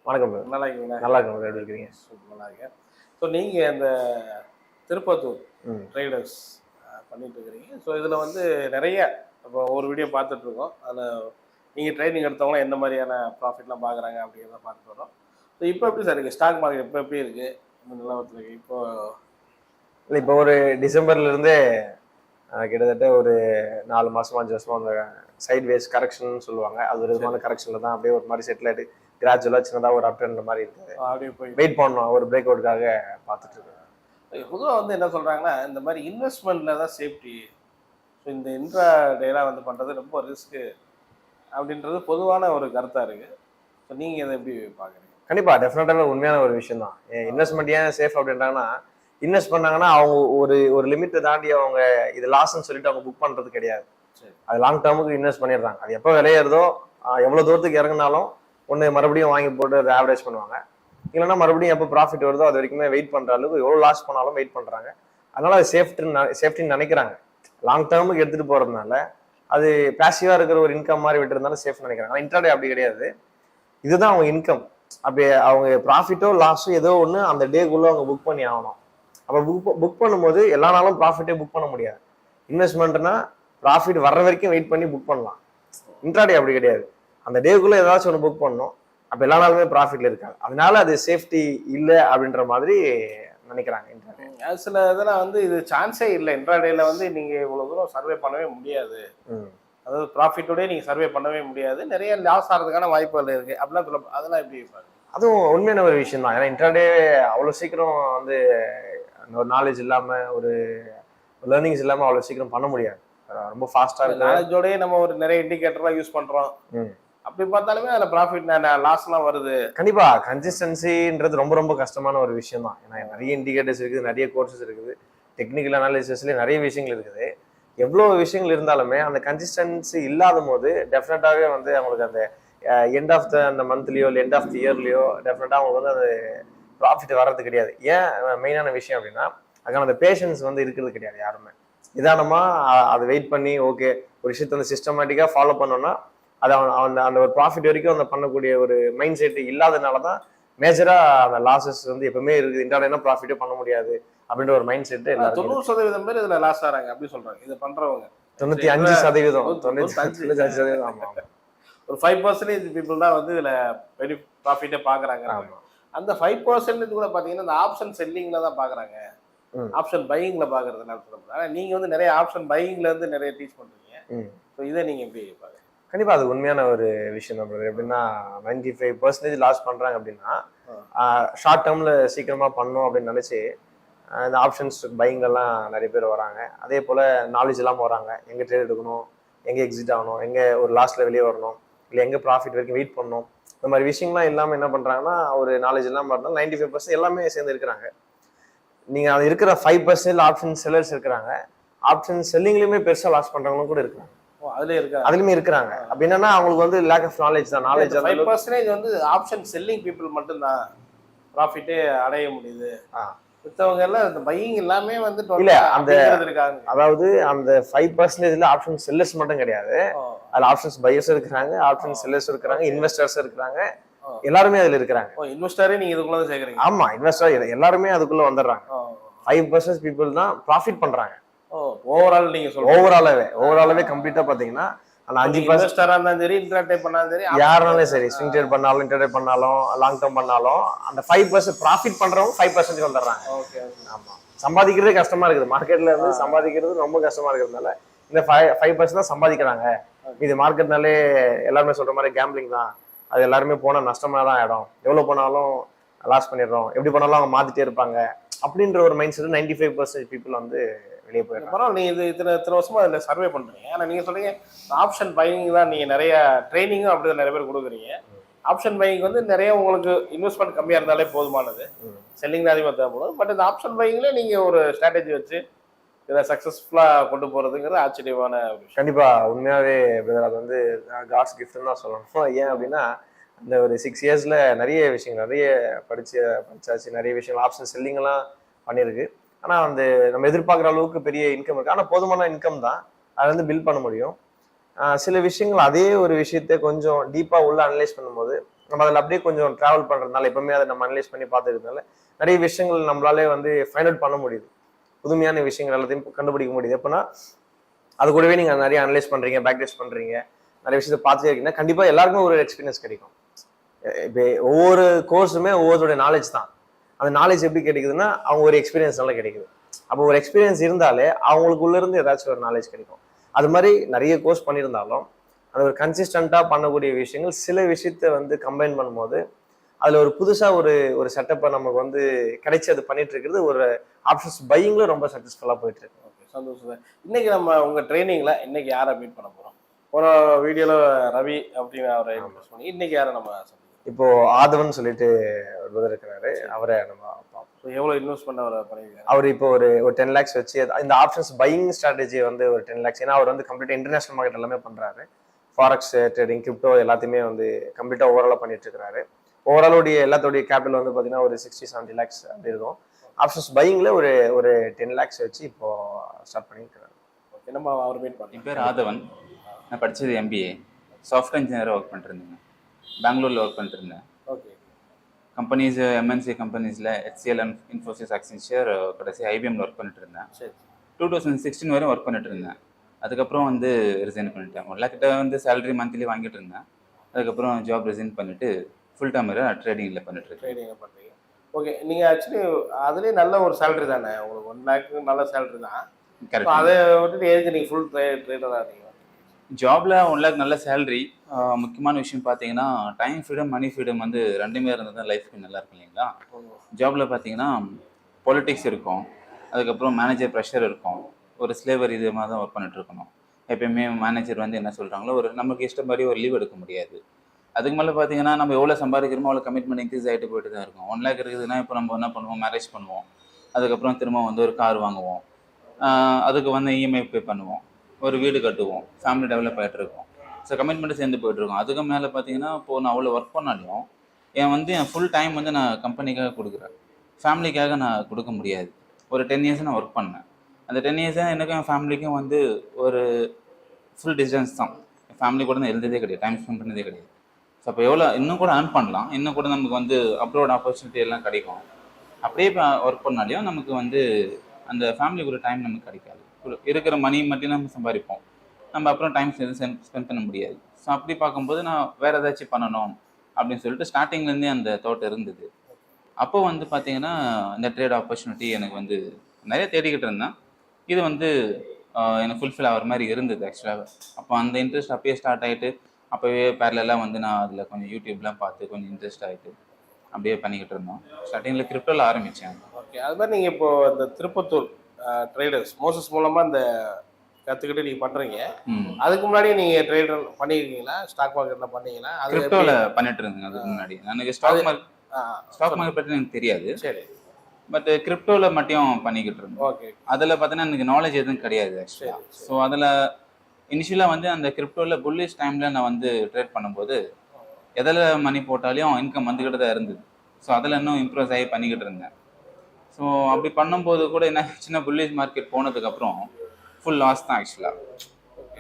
வணக்கம். நல்லா இருக்கீங்களா? நல்லா இருக்கேன். எப்படி இருக்கிறீங்க? நல்லா இருக்கேன். ஸோ நீங்கள் இந்த திருப்பத்தூர் ட்ரேடர்ஸ் பண்ணிட்டு இருக்கிறீங்க. ஸோ இதில் வந்து நிறைய இப்போ ஒரு வீடியோ பார்த்துட்ருக்கோம். அதில் நீங்கள் ட்ரைனிங் எடுத்தவங்களாம் எந்த மாதிரியான ப்ராஃபிட்லாம் பார்க்குறாங்க அப்படிங்கிறத பார்த்துட்டு வரோம். ஸோ இப்போ எப்படி சார் இருக்குது ஸ்டாக் மார்க்கெட்? இப்போ எப்படி இருக்குது இந்த நிலவரத்தில் இருக்குது இப்போ? இல்லை, இப்போ ஒரு டிசம்பர்லேருந்தே கிட்டத்தட்ட ஒரு 4 மாதம் 5 வருஷமா அந்த சைட்வேஸ் கரெக்ஷன் சொல்லுவாங்க. அது ஒரு விதமான கரெக்ஷனில் தான் அப்படியே ஒரு மாதிரி செட்டில் ஆகிட்டு கிராஜுவலாக சின்னதாக ஒரு அப்டர்ன்ற மாதிரி இருக்குது. அப்படியே போய் வெயிட் பண்ணோம், ஒரு பிரேக் அவுட்டுக்காக பார்த்துட்டு இருக்கோம். பொதுவாக வந்து என்ன சொல்கிறாங்கன்னா, இந்த மாதிரி இன்வெஸ்ட்மெண்ட்டில் தான் சேஃப்டி. ஸோ இந்த இன்ட்ரா டேலாம் வந்து பண்ணுறது ரொம்ப ரிஸ்க்கு அப்படின்றது பொதுவான ஒரு கருத்தாக இருக்குது. ஸோ நீங்கள் இதை எப்படி பார்க்குறீங்க? கண்டிப்பாக டெஃபினட்டாக உண்மையான ஒரு விஷயம் தான். இன்வெஸ்ட்மெண்ட் ஏன் சேஃப் அப்படின்றாங்கன்னா, இன்வெஸ்ட் பண்ணாங்கன்னா அவங்க ஒரு ஒரு லிமிட்டை தாண்டி அவங்க இது லாஸ்ன்னு சொல்லிட்டு அவங்க புக் பண்ணுறது கிடையாது. அது லாங் டேர்முக்கு இன்வெஸ்ட் பண்ணிடுறாங்க. அது எப்போ விளையிறதோ எவ்வளோ தூரத்துக்கு இறங்கினாலும் ஒன்று மறுபடியும் வாங்கி போட்டு அதை ஆவரேஜ் பண்ணுவாங்க. இல்லைன்னா மறுபடியும் எப்போ ப்ராஃபிட் வருதோ அது வரைக்குமே வெயிட் பண்ணுற அளவுக்கு எவ்வளோ லாஸ் பண்ணாலும் வெயிட் பண்ணுறாங்க. அதனால அது சேஃப்டின்னு நினைக்கிறாங்க. லாங் டேர்முக்கு எடுத்துகிட்டு போகிறதுனால அது பேசிவாக இருக்கிற ஒரு இன்கம் மாதிரி விட்டுருந்தாலும் சேஃப்னு நினைக்கிறாங்க. ஆனால் இன்ட்ராடே அப்படி கிடையாது. இதுதான் அவங்க இன்கம். அப்படி அவங்க ப்ராஃபிட்டோ லாஸோ ஏதோ ஒன்று அந்த டேக்குள்ளே அவங்க புக் பண்ணி ஆகணும். அப்போ புக் பண்ணும்போது எல்லா நாளும் ப்ராஃபிட்டே புக் பண்ண முடியாது. இன்வெஸ்ட்மெண்ட்னா ப்ராஃபிட் வர்ற வரைக்கும் வெயிட் பண்ணி புக் பண்ணலாம். இன்ட்ராடே அப்படி கிடையாது. அந்த டேக்குள்ளே ஏதாச்சும் ஒன்று புக் பண்ணணும். அப்போ எல்லா நாளுமே ப்ராஃபிட்ல இருக்காது. அதனால அது சேஃப்டி இல்லை அப்படின்ற மாதிரி நினைக்கிறாங்க இன்ட்ராடே. அது சில இதெல்லாம் வந்து இது சான்ஸே இல்லை. இன்ட்ராடேல வந்து நீங்கள் இவ்வளோ தூரம் சர்வே பண்ணவே முடியாது. அதாவது ப்ராஃபிட்டோடய நீங்கள் சர்வே பண்ணவே முடியாது. நிறைய லாஸ் ஆகிறதுக்கான வாய்ப்புகள் இருக்குது அப்படிலாம் சொல்ல. அதெல்லாம் எப்படி இருப்பாங்க? அதுவும் உண்மையான ஒரு விஷயம் தான். ஏன்னா இன்ட்ராடே அவ்வளோ சீக்கிரம் வந்து ஒரு நாலேஜ் இல்லாமல் ஒரு லேர்னிங்ஸ் இல்லாமல் அவ்வளோ சீக்கிரம் பண்ண முடியாது. ரொம்ப ஃபாஸ்ட்டாக இருக்கு. நாலேஜோடய நம்ம ஒரு நிறைய இண்டிகேட்டர்லாம் யூஸ் பண்ணுறோம். அப்படி பார்த்தாலுமே அதில் ப்ராஃபிட் லாஸ்லாம் வருது. கண்டிப்பாக கன்சிஸ்டன்சின்றது ரொம்ப ரொம்ப கஷ்டமான ஒரு விஷயம் தான். ஏன்னா நிறைய இண்டிகேட்டர்ஸ் இருக்குது, நிறைய கோர்சஸ் இருக்குது, டெக்னிக்கல் அனாலிசிஸ்லேயே நிறைய விஷயங்கள் இருக்குது. எவ்வளோ விஷயங்கள் இருந்தாலுமே அந்த கன்சிஸ்டன்சி இல்லாத போது டெஃபினட்டாகவே வந்து அவங்களுக்கு அந்த எண்ட் ஆஃப் அந்த மந்த்லியோ இல்லை எண்ட் ஆஃப் தி இயர்லையோ டெஃபினட்டாக அவங்களுக்கு வந்து அது ப்ராஃபிட் வர்றது கிடையாது. ஏன் மெயினான விஷயம் அப்படின்னா அதுக்கான அந்த பேஷன்ஸ் வந்து இருக்கிறது கிடையாது யாருமே. நிதானமாக அதை வெயிட் பண்ணி ஓகே ஒரு விஷயத்த வந்து சிஸ்டமேட்டிக்காக ஃபாலோ பண்ணோன்னா அது அந்த ஒரு ப்ராஃபிட் வரைக்கும் அந்த பண்ணக்கூடிய ஒரு மைண்ட் செட் இல்லாதனால தான் மேஜராக அந்த லாசஸ் வந்து எப்பவுமே இருக்குது. இன்ட்ராடேனா ப்ராஃபிட்டே பண்ண முடியாது அப்படின்ற ஒரு மைண்ட் செட்டு 90% பேர் இதில் லாஸ் ஆகிறாங்க அப்படி சொல்கிறாங்க. இதை பண்ணுறவங்க 95%, 95%. ஆமாம், ஒரு 5% பீப்புள் தான் வந்து இதில் பெரிய ப்ராஃபிட்டே பார்க்குறாங்க. அந்த 5% கூட பார்த்தீங்கன்னா இந்த ஆப்ஷன் செல்லிங்கில் தான் பார்க்குறாங்க. ஆப்ஷன் பையிங்கில் பார்க்குறதுனால சொல்லப்படுது. ஆனால் நீங்கள் வந்து நிறைய ஆப்ஷன் பையிங்கில் வந்து நிறைய டீச் பண்ணுறீங்க. ஸோ இதை நீங்கள் எப்படி பார்க்குறீங்க? கண்டிப்பாக அது உண்மையான ஒரு விஷயம் தான். எப்படின்னா 95% லாஸ் பண்ணுறாங்க அப்படின்னா ஷார்ட் டேர்மில் சீக்கிரமாக பண்ணணும் அப்படின்னு நினச்சி இந்த ஆப்ஷன்ஸ் பையிங்கெல்லாம் நிறைய பேர் வராங்க. அதே போல் நாலேஜ் இல்லாமல் வராங்க. எங்கே ட்ரேட் எடுக்கணும், எங்கே எக்ஸிட் ஆகணும், எங்கே ஒரு லாஸ்ட்டில் வெளியே வரணும், இல்லை எங்கே ப்ராஃபிட் வரைக்கும் வெயிட் பண்ணணும், இந்த மாதிரி விஷயங்கள்லாம் இல்லாமல் என்ன பண்ணுறாங்கன்னா ஒரு நாலேஜ் இல்லாமல் இருந்தாலும் 95% எல்லாமே சேர்ந்து இருக்கிறாங்க. நீங்கள் அது இருக்கிற 5% ஆப்ஷன் செல்லர்ஸ் இருக்கிறாங்க. ஆப்ஷன் செல்லிங்லேயுமே பெருசாக லாஸ் பண்ணுறவங்களும் கூட இருக்கிறாங்க. அதுலயுமே இருக்கிறாங்க. அப்படி என்னன்னா அவங்களுக்கு வந்து லேக் ஆஃப் நாலேஜ் தான். நாலேஜ் 5% வந்து ஆப்ஷன் செல்லிங் பீப்புள் மட்டும்தான் ப்ராஃபிட்டே அடைய முடியுது. மத்தவங்க எல்லாம் இந்த பையிங் எல்லாமே வந்து இல்ல அந்த அதாவது அந்த 5%ல ஆப்ஷன் செல்லர்ஸ் மட்டும் கிடையாது. அதுல ஆப்ஷன்ஸ் பையர்ஸ் இருக்கிறாங்க, ஆப்ஷன் செல்லர்ஸ் இருக்கிறாங்க, இன்வெஸ்டர்ஸ் இருக்கிறாங்க. எல்லாருமே அதுல இருக்கிறாங்க. இன்வெஸ்டரே நீங்க இதுக்குள்ள சேர்க்கறீங்க? ஆமா, இன்வெஸ்டர் எல்லாருமே அதுக்குள்ள வந்துடுறாங்க. 5% பீப்புள் தான் ப்ராஃபிட் பண்றாங்க. ஓவரால் நீங்க சொல்லுங்க. ஓவராலாவே கம்ப்ளீட்டா பாத்தீங்கன்னா அந்த 5% இன்வெஸ்டரா இருந்தாலும் சரி, இன்ட்ராடே பண்ணாலும் சரி, யாராலும் சரி, ஸ்விங் ட்ரேட் பண்ணாலும் இன்ட்ராடே பண்ணாலும் லாங் டேர்ம் பண்ணாலும் அந்த 5% ப்ராஃபிட் பண்றவங்க 5% வந்துடுறாங்க. ஓகே. ஆமா, சம்பாதிக்கிறதே கஷ்டமா இருக்குது. மார்க்கெட்ல இருந்து சம்பாதிக்கிறது ரொம்ப கஷ்டமா இருக்கிறதுனால இந்த 5% தான் சம்பாதிக்கிறாங்க. இது மார்க்கெட்னாலே எல்லாருமே சொல்ற மாதிரி கேம்பிளிங் தான். அது எல்லாருமே போனா நஷ்டமா தான் ஆயிடும். எவ்வளவு போனாலும் லாஸ் பண்ணிடுறோம், எப்படி பண்ணாலும் அவங்க மாத்திட்டே இருப்பாங்க அப்படின்ற ஒரு மைண்ட் செட் 95% பீப்புள் வந்து வெளியே போயிடும். பரவாயில்ல, நீ இது இத்தனை வருஷமா அதில் சர்வே பண்றீங்க. ஆனால் நீங்க சொல்றீங்க ஆப்ஷன் பையிங் தான் நீங்க நிறைய ட்ரைனிங்கும் அப்படிதான் நிறைய பேர் கொடுக்குறீங்க. ஆப்ஷன் பையிங் வந்து நிறைய உங்களுக்கு இன்வெஸ்ட்மெண்ட் கம்மியாக இருந்தாலே போதுமானது, செல்லிங் தான் அதிகமாக தேவைப்படும். பட் இந்த ஆப்ஷன் பையிங்ல நீங்க ஒரு ஸ்ட்ராட்டஜி வச்சு இதை சக்ஸஸ்ஃபுல்லாக கொண்டு போறதுங்கிறது ஆச்சரியமான விஷயம். கண்டிப்பா உண்மையாவே அது வந்து காட்ஸ் கிஃப்ட்னு தான் சொல்லணும். ஏன் அப்படின்னா இந்த ஒரு 6 இயர்ஸ்ல நிறைய விஷயங்கள் நிறைய படிச்சாச்சு. நிறைய விஷயங்கள் ஆப்ஷன் செல்லிங் எல்லாம் பண்ணியிருக்கு. ஆனால் வந்து நம்ம எதிர்பார்க்குற அளவுக்கு பெரிய இன்கம் இருக்குது. ஆனால் போதுமான இன்கம் தான், அதை வந்து பில்ட் பண்ண முடியும். சில விஷயங்கள் அதே ஒரு விஷயத்த கொஞ்சம் டீப்பாக உள்ள அனலைஸ் பண்ணும்போது நம்ம அதில் அப்படியே கொஞ்சம் டிராவல் பண்றதுனால, எப்பவுமே அதை நம்ம அனலைஸ் பண்ணி பார்த்துக்கிறதுனால நிறைய விஷயங்கள் நம்மளாலே வந்து ஃபைண்ட் அவுட் பண்ண முடியுது. புதுமையான விஷயங்கள் எல்லாத்தையும் கண்டுபிடிக்க முடியுது. எப்படின்னா அது கூடவே நீங்க நிறைய அனலைஸ் பண்றீங்க, பேக் டெஸ்ட் பண்றீங்க, நிறைய விஷயத்தை பார்த்துட்டே இருக்கீங்கன்னா கண்டிப்பா எல்லாருக்கும் ஒரு எக்ஸ்பீரியன்ஸ் கிடைக்கும். இப்போ ஒவ்வொரு கோர்ஸுமே ஒவ்வொருத்தருடைய நாலேஜ் தான். அந்த நாலேஜ் எப்படி கிடைக்குதுன்னா அவங்க ஒரு எக்ஸ்பீரியன்ஸ்னால கிடைக்குது. அப்போ ஒரு எக்ஸ்பீரியன்ஸ் இருந்தாலே அவங்களுக்குள்ள இருந்து ஏதாச்சும் ஒரு நாலேஜ் கிடைக்கும். அது மாதிரி நிறைய கோர்ஸ் பண்ணியிருந்தாலும் அது ஒரு கன்சிஸ்டண்டா பண்ணக்கூடிய விஷயங்கள் சில விஷயத்த வந்து கம்பைன் பண்ணும்போது அதுல ஒரு புதுசா ஒரு ஒரு செட்டப்பை நமக்கு வந்து கிடைச்சி அது பண்ணிட்டு இருக்கிறது ஒரு ஆப்ஷன்ஸ் பையிங்ல ரொம்ப சக்சஸ்ஃபுல்லா போயிட்டு இருக்கு. ஓகே, சந்தோஷம் சார். இன்னைக்கு நம்ம உங்க ட்ரைனிங்ல இன்னைக்கு யாரை மீட் பண்ண போறோம்? போன வீடியோல ரவி அப்படின்னு அவரை இன்ட்ரெஸ்ட் பண்ணி இன்னைக்கு யாரை நம்ம சந்திக்கிறோம்? இப்போ ஆதவன் சொல்லிட்டு ஒரு brother இருக்கிறாரு, அவரை நம்ம பார்ப்போம். எவ்வளவு இன்வெஸ்ட் பண்ண அவரை பண்ணிருக்காரு? அவர் இப்போ ஒரு 10 lakhs வச்சு இந்த ஆப்ஷன்ஸ் பையிங் ஸ்ட்ராட்டஜி வந்து ஒரு 10 lakhs. ஏன்னா அவர் வந்து கம்ப்ளீட் இன்டர்நேஷனல் மார்க்கெட் எல்லாமே பண்றாரு. ஃபாரெக்ஸ் ட்ரேடிங், கிரிப்டோ எல்லாத்தையுமே வந்து கம்ப்ளீட்டா ஓவராலா பண்ணிட்டு இருக்காரு. ஓவராலுடைய எல்லாத்தோடைய கேபிட்டல் வந்து பாத்தீங்கன்னா ஒரு 60-70 lakhs அப்படி இருக்கும். ஆப்ஷன்ஸ் பையிங்ல ஒரு ஒரு 10 lakhs வச்சு இப்போ ஸ்டார்ட் பண்ணியிருக்காரு. ஓகே, நம்ம அவர் மீட் பண்ணலாம். என் பேர் ஆதவன். நான் படித்தது MBA, சாஃப்ட்வேர் இன்ஜினியராக ஒர்க் பண்ணிட்டுருந்தேங்க. பெங்களூரில் ஒர்க் பண்ணிட்டுருந்தேன். ஓகே. கம்பெனிஸ் MNC கம்பெனிஸில் HCL அண்ட் இன்ஃபோசிஸ், அக்சென்ச்சர், கடைசி IBMல ஒர்க் பண்ணிட்டு இருந்தேன். சரி. 2016 வரையும் ஒர்க் பண்ணிட்டு இருந்தேன். அதுக்கப்புறம் வந்து ரிசைன் பண்ணிட்டேன். 1 lakh கிட்ட வந்து சேலரி மந்த்லி வாங்கிட்டு இருந்தேன். அதுக்கப்புறம் ஜாப் ரிசைன் பண்ணிட்டு ஃபுல் டைமராக ட்ரேடிங்கில் பண்ணிட்டு இருக்கேன். ட்ரேடிங் பண்ணுறீங்க. ஓகே, நீங்கள் ஆக்சுவலி அதுலேயே நல்ல ஒரு சேலரி தானே உங்களுக்கு? 1 lakh நல்ல சேலரி தான். கரெக்ட். அதை விட்டுட்டு எதுக்கு நீங்கள் ஃபுல் ட்ரேடராக இருக்கீங்க? ஜாப்ல 1 lakh நல்ல சேலரி. முக்கியமான விஷயம் பார்த்தீங்கன்னா டைம் ஃப்ரீடம், மணி ஃப்ரீடம் வந்து ரெண்டுமே இருந்தால் தான் லைஃப்க்கு நல்லா இருக்கும் இல்லைங்களா? ஜாப்ல பார்த்தீங்கன்னா பொலிட்டிக்ஸ் இருக்கும், அதுக்கப்புறம் மேனேஜர் ப்ரெஷர் இருக்கும், ஒரு ஸ்லேவர் இது மாதிரி தான் ஒர்க் பண்ணிட்டு இருக்கணும். எப்பயுமே மேனேஜர் வந்து என்ன சொல்கிறாங்களோ ஒரு நமக்கு இஷ்டம் மாதிரி ஒரு லீவ் எடுக்க முடியாது. அதுக்கு மேலே பார்த்தீங்கன்னா நம்ம எவ்வளோ சம்பாதிக்கிறோமோ அவ்வளோ கமிட்மெண்ட் இன்க்ரீஸ் ஆகிட்டு போயிட்டு தான் இருக்கும். 1 lakh இருக்குதுன்னா இப்போ நம்ம என்ன பண்ணுவோம், மேரேஜ் பண்ணுவோம், அதுக்கப்புறம் திரும்ப வந்து ஒரு கார் வாங்குவோம், அதுக்கு வந்து EMI பே பண்ணுவோம், ஒரு வீடு கட்டுவோம், ஃபேமிலி டெவலப் ஆகிட்டு இருக்கோம். ஸோ கமிட்மெண்ட்டு சேர்ந்து போயிட்டுருக்கோம். அதுக்கு மேலே பார்த்தீங்கன்னா இப்போது நான் அவ்வளோ ஒர்க் பண்ணாலையும் என் ஃபுல் டைம் வந்து நான் கம்பெனிக்காக கொடுக்குறேன், ஃபேமிலிக்காக நான் கொடுக்க முடியாது. ஒரு 10 years நான் ஒர்க் பண்ணேன். அந்த 10 years எனக்கும் என் ஃபேமிலிக்கும் வந்து ஒரு ஃபுல் டிஸ்டன்ஸ் தான். என் ஃபேமிலி கூட நான் எழுந்ததே கிடையாது, டைம் ஸ்பெண்ட் பண்ணதே கிடையாது. ஸோ அப்போ எவ்வளோ இன்னும் கூட ஏர்ன் பண்ணலாம், இன்னும் கூட நமக்கு வந்து அப்ரோட் ஆப்பர்ச்சுனிட்டி எல்லாம் கிடைக்கும். அப்படியே இப்போ ஒர்க் பண்ணாலையும் நமக்கு வந்து அந்த ஃபேமிலி கூட டைம் நமக்கு கிடைக்காது. இருக்கிற மணி மட்டும் நம்ம சம்பாதிப்போம், நம்ம அப்புறம் டைம் ஸ்பெண்ட் பண்ண முடியாது. ஸோ அப்படி பார்க்கும்போது நான் வேறு ஏதாச்சும் பண்ணணும் அப்படின்னு சொல்லிட்டு ஸ்டார்டிங்லேருந்தே அந்த தாட் இருந்தது. அப்போ வந்து பார்த்தீங்கன்னா இந்த ட்ரேட் ஆப்பர்ச்சுனிட்டி எனக்கு வந்து நிறைய தேடிக்கிட்டு இருந்தேன். இது வந்து எனக்கு ஃபுல்ஃபில் ஆகிற மாதிரி இருந்தது ஆக்சுவலாக. அப்போ அந்த இன்ட்ரெஸ்ட் அப்பயே ஸ்டார்ட் ஆகிட்டு அப்போவே பேரலாக வந்து நான் அதில் கொஞ்சம் யூடியூப்லாம் பார்த்து கொஞ்சம் இன்ட்ரெஸ்ட் ஆகிட்டு அப்படியே பண்ணிக்கிட்டு இருந்தோம். ஸ்டார்டிங்கில் கிரிப்டோவில் ஆரம்பித்தேன். ஓகே, அது மாதிரி நீங்கள் இப்போ இந்த திருப்பத்தூர் ட்ரேடர்ஸ் மோசஸ் மூலமாக இந்த கற்றுக்கிட்டு நீங்கள் பண்ணுறீங்க. அதுக்கு முன்னாடி நீங்கள் ட்ரேடர் பண்ணியிருக்கீங்களா? ஸ்டாக் மார்க்கெட்டில் பண்ணீங்களா? அது கிரிப்டோவில் பண்ணிட்டு இருந்தேங்க. அதுக்கு முன்னாடி எனக்கு ஸ்டாக் மார்க்கெட் பற்றி எனக்கு தெரியாது. சரி. பட் கிரிப்டோவில் மட்டும் பண்ணிக்கிட்டு இருந்தேன். ஓகே. அதில் பார்த்தீங்கன்னா எனக்கு நாலேஜ் எதுவும் கிடையாது ஆக்சுவலாக. ஸோ அதில் இனிஷியலாக வந்து அந்த கிரிப்டோவில் புல்லிஷ் டைமில் நான் வந்து ட்ரேட் பண்ணும்போது எதில் மணி போட்டாலையும் இன்கம் வந்துக்கிட்டு தான் இருந்தது. ஸோ அதில் இன்னும் இம்ப்ரூவ் ஆகி பண்ணிக்கிட்டு இருந்தேன். ஸோ அப்படி பண்ணும்போது கூட என்ன சின்ன புல்லிஷ் மார்க்கெட் போனதுக்கப்புறம் ஃபுல் லாஸ் தான் ஆக்சுவலாக.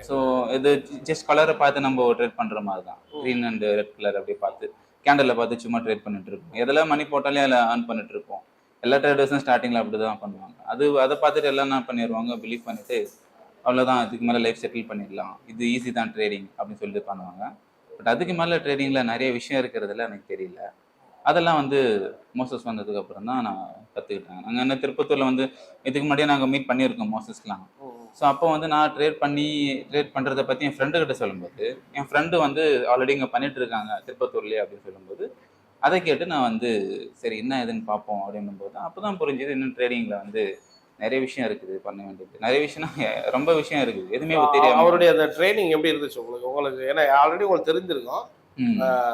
ஸோ இது ஜஸ்ட் கலரை பார்த்து நம்ம ட்ரேட் பண்ணுற மாதிரி தான், க்ரீன் அண்ட் ரெட் கலர் அப்படி பார்த்து கேண்டலில் பார்த்து சும்மா ட்ரேட் பண்ணிட்டு இருக்கோம். எதில் மணி போட்டாலே அதில் ஏர்ன் பண்ணிட்டு இருப்போம். எல்லா ட்ரேடர்ஸும் ஸ்டார்டிங்கில் அப்படி தான் பண்ணுவாங்க. அதை பார்த்துட்டு எல்லாம் என்ன பண்ணிடுவாங்க, பிலீவ் பண்ணிவிட்டு அவ்வளோதான் இதுக்கு மேலே லைஃப் செட்டில் பண்ணிடலாம், இது ஈஸி தான் ட்ரேடிங் அப்படின்னு சொல்லிட்டு பண்ணுவாங்க. பட் அதுக்கு மேலே ட்ரேடிங்கில் நிறைய விஷயம் இருக்கிறதுல எனக்கு தெரியல. அதெல்லாம் வந்து மோசஸ் வந்ததுக்கப்புறம் தான் நான் கற்றுக்கிட்டேன். நாங்கள் என்ன திருப்பத்தூரில் வந்து இதுக்கு முன்னாடியே நாங்கள் மீட் பண்ணியிருக்கோம் மோசஸ்லாம். ஸோ அப்போ வந்து நான் ட்ரேட் பண்ணுறதை பற்றி என் ஃப்ரெண்டுக்கிட்ட சொல்லும்போது என் ஃப்ரெண்டு வந்து ஆல்ரெடி இங்கே பண்ணிட்டு இருக்காங்க திருப்பத்தூர்லேயே அப்படின்னு சொல்லும்போது அதை கேட்டு நான் வந்து சரி என்ன ஏதுன்னு பார்ப்போம் அப்படின்னும்போது அப்போ தான் புரிஞ்சுது இன்னும் ட்ரேடிங்கில் வந்து நிறைய விஷயம் இருக்குது, பண்ண வேண்டியது நிறைய விஷயம்னா ரொம்ப விஷயம் இருக்குது, எதுவுமே தெரியாது. அவருடைய அந்த ட்ரைனிங் எப்படி இருந்துச்சு உங்களுக்கு? ஏன்னா ஆல்ரெடி உங்களுக்கு தெரிஞ்சிருக்கும்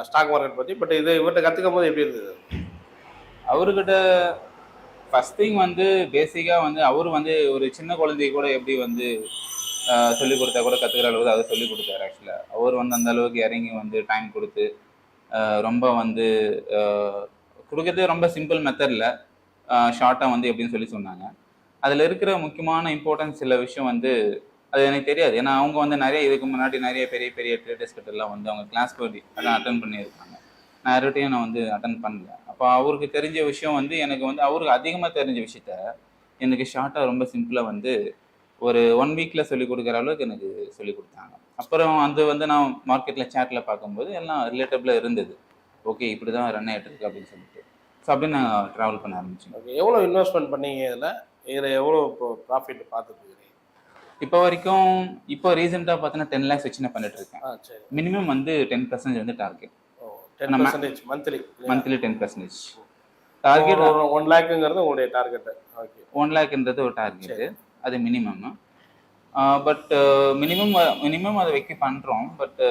ஸ்டாக் மார்க்கெட் பற்றி, பட் இது இவர்கிட்ட கற்றுக்கும் போது எப்படி இருந்தது? அவர்கிட்ட ஃபர்ஸ்ட் திங் வந்து பேசிக்காக வந்து அவர் வந்து ஒரு சின்ன குழந்தைய கூட எப்படி வந்து சொல்லிக் கொடுத்தா கூட கற்றுக்கிற அளவுக்கு அதை சொல்லிக் கொடுத்தாரு. ஆக்சுவலாக அவர் வந்து அந்த அளவுக்கு இறங்கி வந்து டைம் கொடுத்து ரொம்ப வந்து கொடுக்கறதே ரொம்ப சிம்பிள் மெத்தடில் ஷார்ட்டாக வந்து எப்படின்னு சொல்லி சொன்னாங்க. அதில் இருக்கிற முக்கியமான இம்பார்ட்டன்ஸ் சில விஷயம் வந்து அது எனக்கு தெரியாது. ஏன்னா அவங்க வந்து நிறைய இதுக்கு முன்னாடி நிறைய பெரிய பெரிய ட்ரேடர்ஸ் கிட்டலாம் வந்து அவங்க கிளாஸ் போய் அதான் அட்டன் பண்ணியிருக்காங்க. நான் யார்கிட்டையும் நான் வந்து அட்டன் பண்ணல. அப்போ அவருக்கு தெரிஞ்ச விஷயம் வந்து எனக்கு வந்து அவருக்கு அதிகமாக தெரிஞ்ச விஷயத்த எனக்கு ஷார்ட்டாக ரொம்ப சிம்பிளாக வந்து ஒரு 1 வீக்கில் சொல்லிக் கொடுக்குற அளவுக்கு எனக்கு சொல்லிக் கொடுத்தாங்க. அப்புறம் அது வந்து நான் மார்க்கெட்டில் சேட்டில் பார்க்கும்போது எல்லாம் ரிலேட்டபிளாக இருந்தது. ஓகே, இப்படி தான் ரன் ஆகிட்டு இருக்கு அப்படின்னு சொல்லிட்டு. ஸோ அப்படின்னு நான் ட்ராவல் பண்ண ஆரம்பிச்சேன். ஓகே, எவ்வளோ இன்வெஸ்ட்மெண்ட் பண்ணீங்க இதில் எவ்வளோ இப்போ ப்ராஃபிட் பார்த்துட்டு இருக்கிறீங்க? இப்போ வரைக்கும் இப்போ ரீசெண்டாக பார்த்தீங்கன்னா 10 lakhs வச்சு நான் பண்ணிட்டு இருக்கேன். சரி. மினிமம் வந்து 10% வந்து டார்கெட். 10% monthly 10% target. 1 லேக்குங்கிறது உங்களுடைய டார்கெட்டு. ஓகே, 1 லேக்ன்றது ஒரு டார்கெட்டு, அது மினிமம். பட் மினிமம் அதை வைக்க பண்ணுறோம். பட்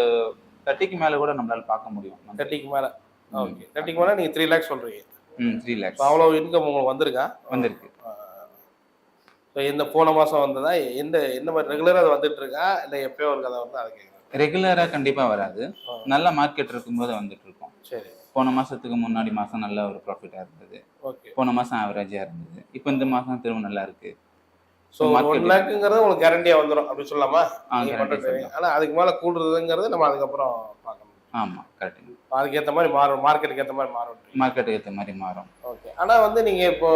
30க்கு மேலே கூட நம்மளால பார்க்க முடியும். 30க்கு மேலே. ஓகே, 30க்கு மேலே நீங்கள் 3 லேக்ஸ் சொல்கிறீங்க. 3 lakhs அவ்வளோ இன்கம் உங்களுக்கு வந்திருக்கா? வந்திருக்கு. ஸோ இந்த போன மாதம் வந்ததா? என்ன மாதிரி ரெகுலராக அது வந்துட்டு இருக்கா இல்லை எப்பயோ ஒரு கதை வந்து அதை கேட்குறேன். ரெகுலராக கண்டிப்பாக வராது. நல்ல மார்க்கெட் இருக்கும்போது வந்துட்டு இருக்கோம். சரி. போன மாதத்துக்கு முன்னாடி மாதம் நல்ல ஒரு ப்ராஃபிட்டாக இருந்தது. ஓகே, போன மாதம் ஆவரேஜாக இருந்தது. இப்போ இந்த மாதம் திரும்ப நல்லா இருக்கு. ஸோ 1 லேக்குங்கிறது உங்களுக்கு கேரண்டியாக வந்துடும் அப்படி சொல்லலாமா? guarantee. ஆனால் அதுக்கு மேலே கூடுறதுங்கிறது நம்ம அதுக்கப்புறம் பார்க்கணும். ஆமாம், கரெக்டுங்க. அதுக்கேற்ற மாதிரி மாறும், மார்க்கெட்டுக்கு ஏற்ற மாதிரி மாறும். மார்க்கெட்டுக்கு ஏற்ற மாதிரி மாறும். ஓகே, ஆனால் வந்து நீங்கள் இப்போ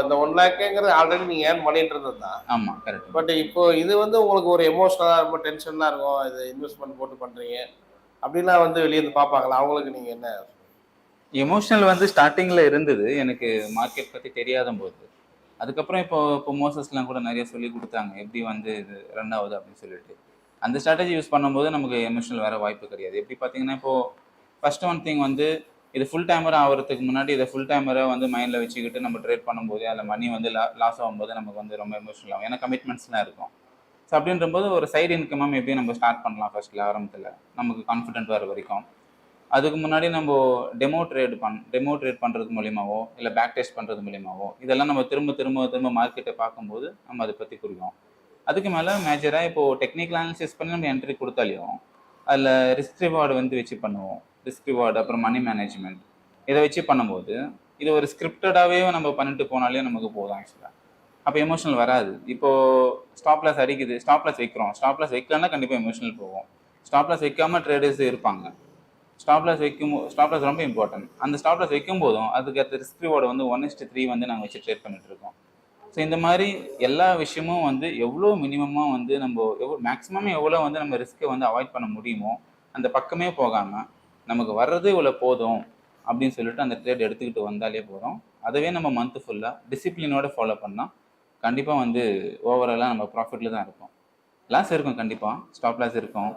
இந்த 1 லேக்குங்கிறது ஆல்ரெடி நீங்கள் ஏர்ன் பண்ணிட்டு இருந்தது தான். ஆமாம், கரெக்ட். பட் இப்போ இது வந்து உங்களுக்கு ஒரு எமோஷனலாக ரொம்ப டென்ஷனாக இருக்கும். இது இன்வெஸ்ட்மெண்ட் போட்டு பண்ணுறீங்க அப்படின்லாம் வந்து வெளியே இருந்து பார்ப்பாங்களா? அவங்களுக்கு நீங்கள் என்ன? எமோஷனல் வந்து ஸ்டார்டிங்கில் இருந்தது எனக்கு மார்க்கெட் பற்றி தெரியாத போது. அதுக்கப்புறம் இப்போ மோசஸ்லாம் கூட நிறைய சொல்லி கொடுத்தாங்க எப்படி வந்து இது ரன் ஆகுது அப்படின்னு சொல்லிட்டு. அந்த ஸ்ட்ராட்டஜி யூஸ் பண்ணும்போது நமக்கு எமோஷனல் வர வாய்ப்பு கிடையாது. எப்படி பார்த்தீங்கன்னா இப்போது ஃபர்ஸ்ட் ஒன் திங் வந்து இது ஃபுல் டைமர் ஆகிறதுக்கு முன்னாடி இதை ஃபுல் டைமரை வந்து மைண்டில் வச்சுக்கிட்டு நம்ம ட்ரேட் பண்ணும்போது அதில் மணி வந்து லாஸ் ஆகும்போது நமக்கு வந்து ரொம்ப எமோஷனல் ஆகும். ஏன்னா கமிட்மெண்ட்ஸ்லாம் இருக்கும். ஸோ அப்படின்றபோது ஒரு சைடு இன்கமாக மேபி நம்ம ஸ்டார்ட் பண்ணலாம் ஃபர்ஸ்ட்டில் ஆரம்பத்தில் நமக்கு கான்ஃபிடென்ட் வர வரைக்கும். அதுக்கு முன்னாடி நம்ம டெமோ ட்ரேட் பண்ணுறது மூலியமாவோ இல்லை பேக் டெஸ்ட் பண்ணுறது மூலியமாவோ இதெல்லாம் நம்ம திரும்ப மார்க்கெட்டை பார்க்கும்போது நம்ம அதை பற்றி புரியும். அதுக்கு மேலே மேஜராக இப்போது டெக்னிக்கல் அனாலிசிஸ் பண்ணி நம்ம என்ட்ரி கொடுத்தாலையும் அதில் ரிஸ்க் ரிவார்டு வந்து வச்சு பண்ணுவோம். ரிஸ்க் ரிவார்டு அப்புறம் மணி மேனேஜ்மெண்ட் இதை வச்சு பண்ணும்போது இது ஒரு ஸ்கிரிப்டடாகவே நம்ம பண்ணிட்டு போனாலே நமக்கு போதும் ஆக்சுவலாக. அப்போ எமோஷனல் வராது. இப்போது ஸ்டாப் லாஸ் அடிக்குது, ஸ்டாப் லாஸ் வைக்கிறோம். ஸ்டாப் லாஸ் வைக்கலன்னா கண்டிப்பாக எமோஷனல் போகும். ஸ்டாப் லாஸ் வைக்காமல் ட்ரேடர்ஸ் இருப்பாங்க. ஸ்டாப் லாஸ் ரொம்ப இம்பார்ட்டன்ட். அந்த ஸ்டாப் லாஸ் வைக்கும் போதும் அதுக்கு ரிஸ்க் ரிவார்டு வந்து 1:3 வந்து நாங்கள் வச்சு ட்ரேட் பண்ணிட்டு இருக்கோம். ஸோ இந்த மாதிரி எல்லா விஷயமும் வந்து எவ்வளோ மினிமமாக வந்து நம்ம மேக்ஸிமம் எவ்வளோ வந்து நம்ம ரிஸ்க்கை வந்து அவாய்ட் பண்ண முடியுமோ அந்த பக்கமே போகாமல் நமக்கு வர்றது இவ்வளோ போதும் அப்படின்னு சொல்லிட்டு அந்த ட்ரேட் எடுத்துக்கிட்டு வந்தாலே போதும். அதுவே நம்ம மந்த் ஃபுல்லாக டிசிப்ளினோட ஃபாலோ பண்ணால் கண்டிப்பாக வந்து ஓவராலாக நம்ம ப்ராஃபிட்டில் தான் இருக்கும். லாஸ் இருக்கும், கண்டிப்பாக ஸ்டாப் லாஸ் இருக்கும்,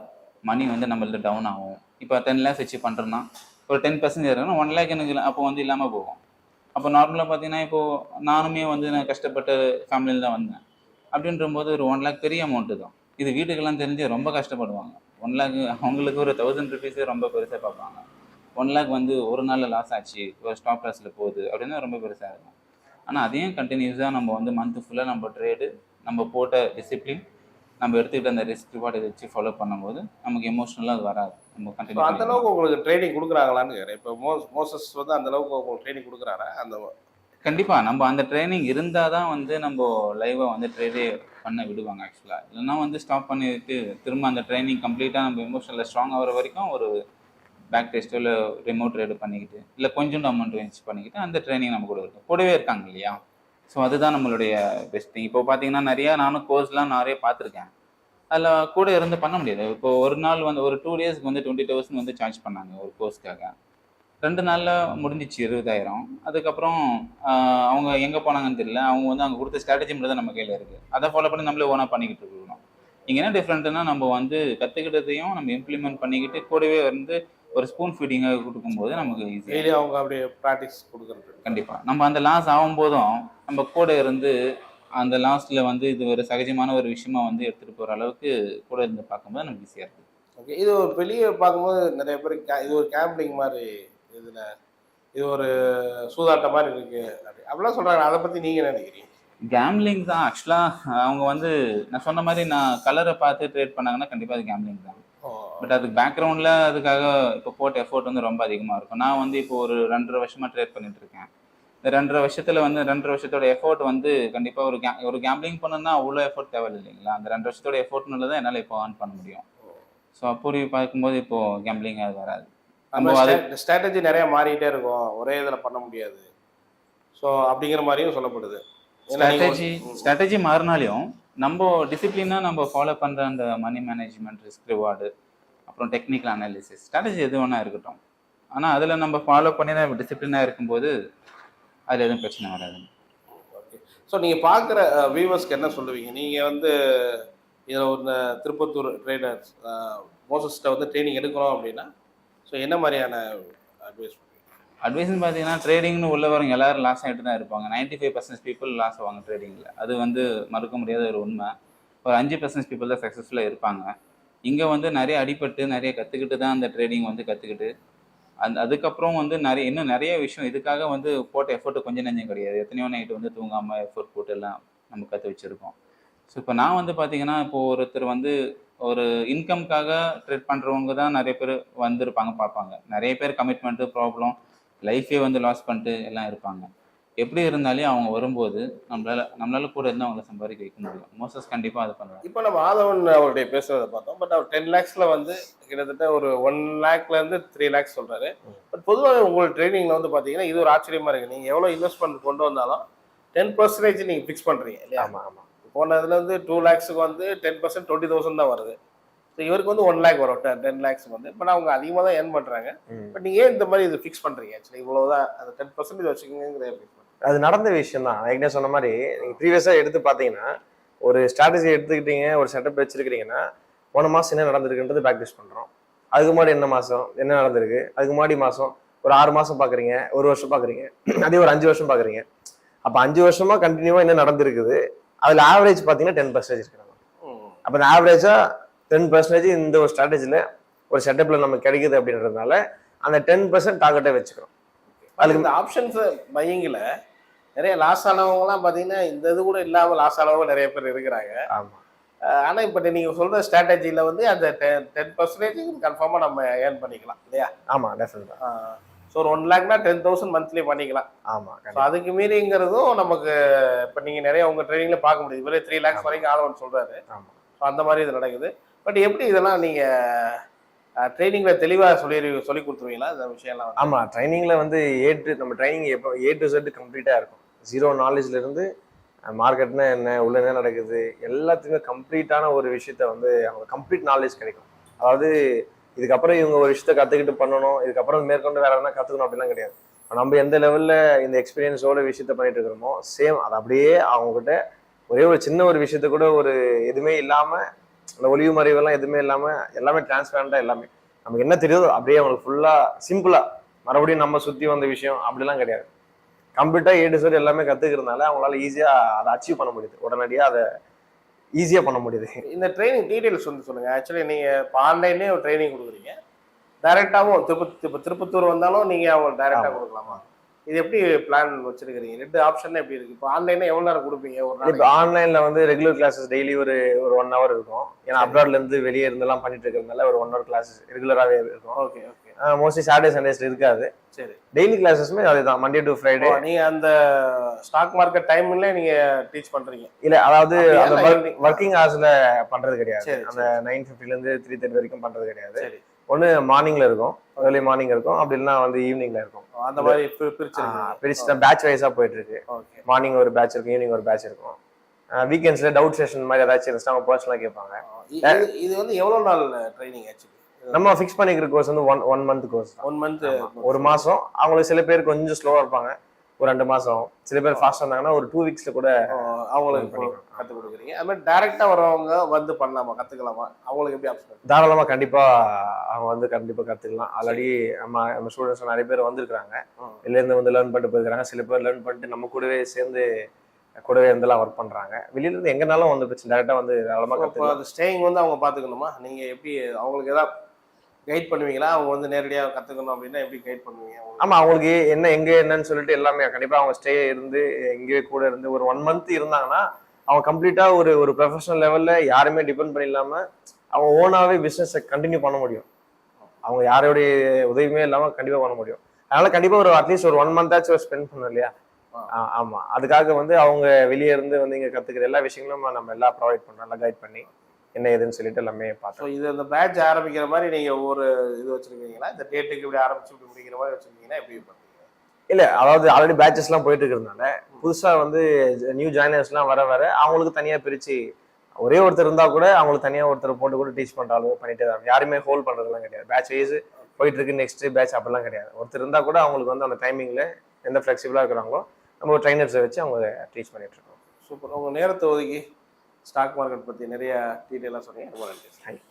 மணி வந்து நம்மள்ட்ட டவுன் ஆகும். இப்போ 10 lakhs வச்சு பண்ணுறோன்னா ஒரு 10% இருக்குன்னா 1 lakh எனக்கு அப்போ வந்து இல்லாமல் போகும். அப்போ நார்மலாக பார்த்தீங்கன்னா இப்போது நானுமே வந்து நான் கஷ்டப்பட்ட ஃபேமிலியில் தான் வந்தேன். அப்படின்றபோது ஒரு 1 lakh பெரிய அமௌண்ட்டு தான். இது வீட்டுக்கெல்லாம் தெரிஞ்சு ரொம்ப கஷ்டப்படுவாங்க. 1 lakh அவங்களுக்கு ஒரு 1000 rupees ரொம்ப பெருசாக பார்ப்பாங்க. 1 lakh வந்து ஒரு நாளில் லாஸ் ஆச்சு, ஒரு ஸ்டாப் லாஸில் போகுது அப்படின்னா ரொம்ப பெருசாக இருக்கும். ஆனால் அதையும் கண்டினியூஸாக நம்ம வந்து மந்த் ஃபுல்லாக நம்ம ட்ரேடு நம்ம போட்ட டிசிப்ளின் நம்ம எடுத்துக்கிட்ட அந்த ரிஸ்க் ரிவார்டு வச்சு ஃபாலோ பண்ணும்போது நமக்கு எமோஷனலாக அது வராது. நம்ம கண்டினியூ அந்த அளவுக்கு உங்களுக்கு ட்ரைனிங் கொடுக்குறாங்களான்னு கேட்குறேன். இப்போ மோசஸ் வந்து அந்த அளவுக்கு உங்களுக்கு ட்ரைனிங் கொடுக்குறாரா? கண்டிப்பாக நம்ம அந்த ட்ரைனிங் இருந்தால் தான் வந்து நம்ம லைவாக வந்து ட்ரேடே பண்ண விடுவாங்க ஆக்சுவலாக. இல்லைன்னா வந்து ஸ்டாப் பண்ணிட்டு திரும்ப அந்த ட்ரைனிங் கம்ப்ளீட்டாக நம்ம எமோஷனலில் ஸ்ட்ராங் ஆகிற வரைக்கும் ஒரு பேக் டெஸ்ட்டோ இல்லை ரிமோட் ட்ரேடு பண்ணிக்கிட்டு இல்லை கொஞ்சோண்டு அமௌண்ட் வச்சு பண்ணிக்கிட்டு அந்த ட்ரைனிங் நம்ம கூட இருக்கும், கூடவே இருக்காங்க இல்லையா. ஸோ அதுதான் நம்மளுடைய பெஸ்ட் திங். இப்போ பார்த்தீங்கன்னா நிறையா நானும் கோர்ஸ்லாம் நிறைய பார்த்துருக்கேன். அதில் கூட இருந்து பண்ண முடியாது. இப்போ ஒரு நாள் வந்து ஒரு 2 daysக்கு வந்து 20,000 வந்து சார்ஜ் பண்ணாங்க ஒரு கோர்ஸ்க்காக. 2 நாளில் முடிஞ்சிச்சு 20,000. அதுக்கப்புறம் அவங்க எங்கே போனாங்கன்னு தெரியல. அவங்க வந்து அங்கே கொடுத்த ஸ்ட்ராட்டஜி மட்டும் தான் நம்ம கையில் இருக்குது. அதை ஃபாலோ பண்ணி நம்மளே ஓனாக பண்ணிக்கிட்டு இருக்கணும். இங்கே என்ன டிஃப்ரெண்ட்னா நம்ம வந்து கற்றுக்கிட்டதையும் நம்ம இம்ப்ளிமெண்ட் பண்ணிக்கிட்டு கூடவே வந்து ஒரு ஸ்பூன் ஃபீடிங்காக கொடுக்கும்போது நமக்கு ஈஸியாக அவங்க அப்படியே ப்ராக்டிஸ் கொடுக்குறது. கண்டிப்பாக நம்ம அந்த லாஸ் ஆகும்போதும் நம்ம கூட இருந்து அந்த லாஸ்ட்டில் வந்து இது ஒரு சகஜமான ஒரு விஷயமா வந்து எடுத்துகிட்டு போகிற அளவுக்கு கூட இருந்து பார்க்கும்போது நமக்கு ஈஸியாக இருக்குது. ஓகே, இது ஒரு வெளியே பார்க்கும்போது நிறைய பேர் இது ஒரு கேம்பிளிங் மாதிரி, இதில் இது ஒரு சூதாட்டம் மாதிரி இருக்குது அப்படிலாம் சொல்கிறாங்க. அதை பற்றி நீங்கள் என்ன நினைக்கிறீங்க? கேம்லிங் தான் ஆக்சுவலாக. அவங்க வந்து நான் சொன்ன மாதிரி நான் கலரை பார்த்து ட்ரேட் பண்ணாங்கன்னா கண்டிப்பாக அது கேம்லிங் தான். பட் அதுக்கு பேக்ரவுண்டில் அதுக்காக இப்போ போட்ட எஃபோர்ட் வந்து ரொம்ப அதிகமாக இருக்கும். நான் வந்து இப்போ ஒரு 2.5 வருஷமாக ட்ரேட் பண்ணிட்டு இருக்கேன். இந்த 2.5 வருஷத்தில் வந்து 2.5 வருஷத்தோட எஃபோர்ட் வந்து கண்டிப்பாக ஒரு கேம்லிங் பண்ணணும்னா அவ்வளோ எஃபோர்ட் தேவையில்லை இல்லைங்களா. அந்த 2 வருஷத்தோட எஃபோர்ட்னால தான் என்னால் இப்போ ஆன் பண்ண முடியும். ஸோ அப்படி பார்க்கும்போது இப்போது கேம்லிங் அது வராது. நம்ம அது ஸ்ட்ராட்டஜி நிறைய மாறிட்டே இருக்கும், ஒரே இதில் பண்ண முடியாது. ஸோ அப்படிங்கிற மாதிரியும் சொல்லப்படுது. ஸ்ட்ராட்டஜி மாறினாலையும் நம்ம டிசிப்ளினாக நம்ம ஃபாலோ பண்ணுற அந்த மணி மேனேஜ்மெண்ட், ரிஸ்க் ரிவார்டு, அப்புறம் டெக்னிக்கல் அனாலிசிஸ், ஸ்ட்ராட்டஜி எது வேணா இருக்கட்டும், ஆனால் அதில் நம்ம ஃபாலோ பண்ணி நம்ம டிசிப்ளினாக இருக்கும்போது அதில் எதுவும் பிரச்சனை வராது. ஓகே. ஸோ நீங்கள் பார்க்குற வியூவர்ஸ்க்கு என்ன சொல்லுவீங்க? நீங்கள் வந்து இதில் ஒரு திருப்பத்தூர் ட்ரெயினர்ஸ் மோசஸ்ட்டை வந்து ட்ரைனிங் எடுக்கிறோம் அப்படின்னா ஸோ என்ன மாதிரியான அட்வைஸ்? அட்வைஸ்னு பார்த்தீங்கன்னா, ட்ரேடிங்னு உள்ள வரவங்க எல்லாரும் லாஸ் ஆகிட்டு தான் இருப்பாங்க. 95% பீப்புள் லாஸ் ஆவாங்க ட்ரேடிங்கில். அது வந்து மறுக்க முடியாத ஒரு உண்மை. ஒரு 5% பீப்புள் தான் சக்ஸஸ்ஃபுல்லாக இருப்பாங்க. இங்கே வந்து நிறைய அடிபட்டு நிறைய கற்றுக்கிட்டு தான் அந்த ட்ரேடிங் வந்து கற்றுக்கிட்டு அதுக்கப்புறம் வந்து இன்னும் நிறைய விஷயம் இதுக்காக வந்து போட்ட எஃபர்ட்டு கொஞ்சம் நெஞ்சம் கிடையாது. எத்தனையோ நைட்டு வந்து தூங்காமல் எஃபர்ட் போட்டு எல்லாம் நம்ம கற்று வச்சுருக்கோம். ஸோ இப்போ நான் வந்து பார்த்தீங்கன்னா, இப்போது ஒருத்தர் வந்து ஒரு இன்கம்காக ட்ரேட் பண்ணுறவங்க தான் நிறைய பேர் வந்திருப்பாங்க, பார்ப்பாங்க. நிறைய பேர் கமிட்மெண்ட்டு, ப்ராப்ளம், லைஃபே வந்து லாஸ் பண்ணிட்டு எல்லாம் இருப்பாங்க. எப்படி இருந்தாலும் அவங்க வரும்போது நம்மளால கூட இருந்து அவங்கள சம்பாதிக்க வைக்க முடியும். மோசஸ் கண்டிப்பாக அது பண்ணுவாங்க. இப்போ நம்ம ஆதவன் அவருடைய பேசுறதை பார்த்தோம். பட் அவர் 10 lakhsல வந்து கிட்டத்தட்ட ஒரு 1 lakhலேருந்து 3 lakhs சொல்றாரு. பட் பொதுவாக உங்களோட ட்ரைனிங்ல வந்து பார்த்தீங்கன்னா இது ஒரு ஆச்சரியமா இருக்கு. நீங்கள் எவ்வளோ இன்வெஸ்ட்மெண்ட் கொண்டு வந்தாலும் 10% நீங்கள் ஃபிக்ஸ் பண்ணுறீங்க இல்லையா? ஆமா ஆமா. போனதுல இருந்து 2 lakhsக்கு வந்து 10% 20,000 தான் வருது. ஸோ இவருக்கு வந்து 1 lakh வரும் 10 lakhsக்கு வந்து. பட் அவங்க அதிகமாக தான் ஏர்ன் பண்ணுறாங்க. பட் நீங்கள் ஏன் இந்த மாதிரி இது ஃபிக்ஸ் பண்ணுறீங்க? ஆக்சுவலி இவ்வளோதான் அந்த 10% வச்சுக்கோங்கிற. அது நடந்த விஷயம் தான். ஏற்கனவே சொன்ன மாதிரி நீங்க ப்ரீவியஸா எடுத்து பார்த்தீங்கன்னா, ஒரு ஸ்ட்ராட்டஜி எடுத்துக்கிட்டீங்க, ஒரு செட்டப் வச்சிருக்கீங்கன்னா, போன மாசம் என்ன நடந்திருக்குன்றது ப்ராக்டிஸ் பண்றோம். அதுக்கு முன்னாடி என்ன மாசம் என்ன நடந்திருக்கு, அதுக்கு முன்னாடி மாசம் ஒரு 6 மாசம் பாக்குறீங்க, 1 வருஷம் பாக்குறீங்க, அதே ஒரு 5 வருஷம் பாக்குறீங்க. அப்ப 5 வருஷமா கண்டினியூவா என்ன நடந்திருக்குது, அதுல ஆவரேஜ் பாத்தீங்கன்னா 10% இருக்கு. அப்ப அந்த ஆவரேஜா 10% இந்த ஒரு ஸ்ட்ராட்டஜில ஒரு செட்டப்ல நமக்கு கிடைக்குது அப்படின்றதுனால அந்த 10% டார்கெட்டை வச்சுக்கிறோம். அதுக்கு இந்த ஆப்ஷன்ஸ் பையிங்கில் நிறைய லாஸ் ஆனவங்கலாம் பார்த்தீங்கன்னா இந்த இது கூட இல்லாமல் லாஸ் ஆனவங்க நிறைய பேர் இருக்கிறாங்க. ஆமா. ஆனால் இப்போ நீங்கள் சொல்கிற ஸ்ட்ராட்டஜியில் வந்து அந்த 10% கன்ஃபார்மாக நம்ம ஏர்ன் பண்ணிக்கலாம் இல்லையா? ஆமா, டெஃபினட்டா. ஸோ ஒரு 1 lakhனா 10,000 மந்த்லி பண்ணிக்கலாம். ஆமா. ஸோ அதுக்கு மீறிங்கிறதும் நமக்கு இப்போ நீங்கள் நிறைய உங்கள் ட்ரைனிங்கில் பார்க்க முடியுது. இவரே 3 lakhs வரைக்கும் ஆதவன் சொல்கிறாரு. ஆமா. ஸோ அந்த மாதிரி இது நடக்குது. பட் எப்படி இதெல்லாம் நீங்கள் ட்ரைனிங்ல தெளிவாக சொல்லி கொடுத்துருவீங்களா இந்த விஷயம்லாம்? ஆமா, ட்ரைனிங்ல வந்து நம்ம ட்ரைனிங் எப்போ A to Z கம்ப்ளீட்டா இருக்கும். 0 knowledgeல இருந்து மார்க்கெட்னா என்ன, உள்ள என்ன நடக்குது, எல்லாத்துக்குமே கம்ப்ளீட்டான ஒரு விஷயத்த வந்து அவங்க கம்ப்ளீட் நாலேஜ் கிடைக்கும். அதாவது இதுக்கப்புறம் இவங்க ஒரு விஷயத்த கத்துக்கிட்டு பண்ணணும், இதுக்கப்புறம் மேற்கொண்டு வேற எதனா கத்துக்கணும் அப்படிலாம் கிடையாது. நம்ம எந்த லெவல்ல இந்த எக்ஸ்பீரியன்ஸோட விஷயத்த பண்ணிட்டு இருக்கிறோமோ சேம் அதை அப்படியே அவங்க கிட்ட ஒரே ஒரு சின்ன ஒரு விஷயத்த கூட ஒரு எதுவுமே இல்லாம, அந்த ஒளிவு மறைவெல்லாம் எதுவுமே இல்லாம எல்லாமே டிரான்ஸ்பரண்டா எல்லாமே நமக்கு என்ன தெரியுதோ அப்படியே அவங்களுக்கு ஃபுல்லா சிம்பிளா மறுபடியும் நம்ம சுத்தி வந்த விஷயம் அப்படிலாம் கிடையாது. கம்ப்ளீட்டா A to Z எல்லாமே கத்துக்கிறதுனால அவங்களால ஈஸியா அதை அச்சீவ் பண்ண முடியுது. உடனடியா அதை ஈஸியா பண்ண முடியுது. இந்த ட்ரைனிங் டீடைல்ஸ் வந்து சொல்லுங்க. ஆக்சுவலி நீங்க இப்போ ஆன்லைன்லேயே ஒரு ட்ரைனிங் கொடுக்குறீங்க, டைரக்டாவும் திருப்பத்தூர் வந்தாலும் நீங்க அவங்க டைரக்டா கொடுக்கலாமா? இது எப்படி பிளான் வச்சிருக்கீங்க? 2 ஆப்ஷன் எப்படி இருக்கு? இப்போ ஆன்லைன்ல எவ்வளவு நேரம் கொடுப்பீங்க ஒரு நாள்? இப்போ ஆன்லைன்ல வந்து ரெகுலர் கிளாஸஸ் டெய்லி ஒரு 1 hour இருக்கும். ஏன்னா அப்ராட்ல இருந்து வெளியே இருந்தெல்லாம் பண்ணிட்டு இருக்கிறதுனால ஒரு 1 hour கிளாஸஸ் ரெகுலராகவே இருக்கும். Okay okay. மோஸ்ட்லி சாட்டர்டே சண்டேஸ்ல இருக்காது. சரி. டெய்லி கிளாஸஸ்மே அதுதான், மண்டே டு ஃப்ரைடே. நீங்க அந்த ஸ்டாக் மார்க்கெட் டைம்ல நீங்க டீச் பண்றீங்க இல்ல? அதாவது அந்த ஒர்க்கிங் ஹவர்ஸ்ல பண்றது கிடையாது. அந்த 9:50 இருந்து 3:30 வரைக்கும் பண்றது கிடையாது. ஒன்று மார்னிங்ல இருக்கும், ஏர்லி மார்னிங் இருக்கும், அப்படி இல்லைன்னா வந்து ஈவினிங்ல இருக்கும். அந்த மாதிரி பிரிச்சு பேட்ச் வைஸா போயிட்டு இருக்கு. மார்னிங் ஒரு பேட்ச் இருக்கும், ஈவினிங் ஒரு பேட்ச் இருக்கும். வீக்கெண்ட்ஸ்ல டவுட் செஷன் மாதிரி ஏதாச்சும் இருந்துச்சுன்னா அவங்க பர்சனலா கேட்பாங்க. இது வந்து எவ்வளவு நாள் ட்ரைனிங் ஆக்சுவலி? நம்ம ஃபிக்ஸ் பண்ணிக்கிற கோர்ஸ் வந்து 1 month கோர்ஸ். 1 month, ஒரு மாசம். அவங்களுக்கு சில பேர் கொஞ்சம் ஸ்லோவா இருப்பாங்க, ஒரு 2 மாசம். சில பேர் ஃபாஸ்டா இருந்தாங்கன்னா ஒரு 2 weeksல கூட அவங்களுக்கு கற்றுக் கொடுக்குறீங்க. அது மாதிரி டைரக்டா வரவங்க வந்து பண்ணலாமா, கத்துக்கலாமா? அவங்களுக்கு எப்படி ஆப்ஷன்? தாராளமா கண்டிப்பா அவங்க வந்து கண்டிப்பா கத்துக்கலாம். ஆல்ரெடி நம்ம ஸ்டூடெண்ட்ஸ் நிறைய பேர் வந்திருக்காங்க, வெளில இருந்து வந்து லேர்ன் பண்ணிட்டு போயிருக்காங்க. சில பேர் லேர்ன் பண்ணிட்டு நம்ம கூடவே சேர்ந்து கூடவே இருந்தெல்லாம் ஒர்க் பண்றாங்க. வெளியில இருந்து எங்கனாலும் வந்து பிரச்சனை டேரக்டா வந்து தாராளமா கத்துக்கலாம். அது ஸ்டேயிங் வந்து அவங்க பாத்துக்கணுமா? நீங்க எப்படி அவங்களுக்கு ஏதாவது கைட் பண்ணுவீங்களா? அவங்க வந்து நேரடியா கத்துக்கணும் அப்படின்னா எப்படி கைட் பண்ணுவீங்க? ஆமா, அவங்களுக்கு என்ன எங்க என்னன்னு சொல்லிட்டு எல்லாமே கண்டிப்பா அவங்க ஸ்டே இருந்து எங்கேயே கூட இருந்து ஒரு 1 month இருந்தாங்கன்னா அவங்க கம்ப்ளீட்டா ஒரு ப்ரொஃபஷனல் லெவல்ல யாருமே டிபெண்ட் பண்ணி இல்லாம அவங்க ஓனாவே பிசினஸ் கண்டினியூ பண்ண முடியும். அவங்க யாரோடைய உதவியுமே இல்லாம கண்டிப்பா பண்ண முடியும். அதனால கண்டிப்பா ஒரு அட்லீஸ்ட் ஒரு 1 month ஆச்சும் ஸ்பெண்ட் பண்ணணும் இல்லையா? ஆமா, அதுக்காக வந்து அவங்க வெளியே இருந்து வந்து இங்க கத்துக்கிற எல்லா விஷயங்களும் நம்ம எல்லாம் ப்ரொவைட் பண்ணோம், எல்லாம் கைட் பண்ணி என்ன ஏதுன்னு சொல்லிட்டு எல்லாமே ஸோ பார்த்தோம். இது இந்த பேட்ச் ஆரம்பிக்கிற மாதிரி நீங்க ஒவ்வொரு இது வச்சிருக்கீங்களா? இந்த டேட்டுக்கு இப்படி ஆரம்பிச்சு இப்படி முடிக்கிற மாதிரி வச்சிருக்கீங்கன்னா எப்படி பண்ணுவீங்க? இல்ல அதாவது ஆல்ரெடி பேட்சஸ்லாம் போயிட்டு இருக்கிறதுனால புதுசா வந்து நியூ ஜாயினர்ஸ்லாம் வர வர அவங்களுக்கு தனியா பிரிச்சு ஒரே ஒருத்தர் இருந்தா கூட அவங்களுக்கு தனியா ஒருத்தர் போட்டு கூட டீச் பண்ற அளவு பண்ணிட்டே தான். யாருமே ஹோல்ட் பண்றதுலாம் கிடையாது. பேட்ச் வைஸ் போயிட்டு இருக்கு, நெக்ஸ்ட் பேட்ச் அப்படிலாம் கிடையாது. ஒருத்தர் இருந்தா கூட அவங்களுக்கு வந்து அந்த டைமிங்ல எந்த ஃபிளெக்சிபிளா இருக்கிறாங்களோ நம்ம ஒரு ட்ரைனர்ஸை வச்சு அவங்க டீச் பண்ணிட்டு இருக்கோம். சூப்பர். உங்க நேரத்தை ஒதுக்கி ஸ்டாக் மார்க்கெட் பத்தி நிறைய டீட்டெயிலாக சொன்னீங்க. ரொம்ப நன்றி. தேங்க்யூ.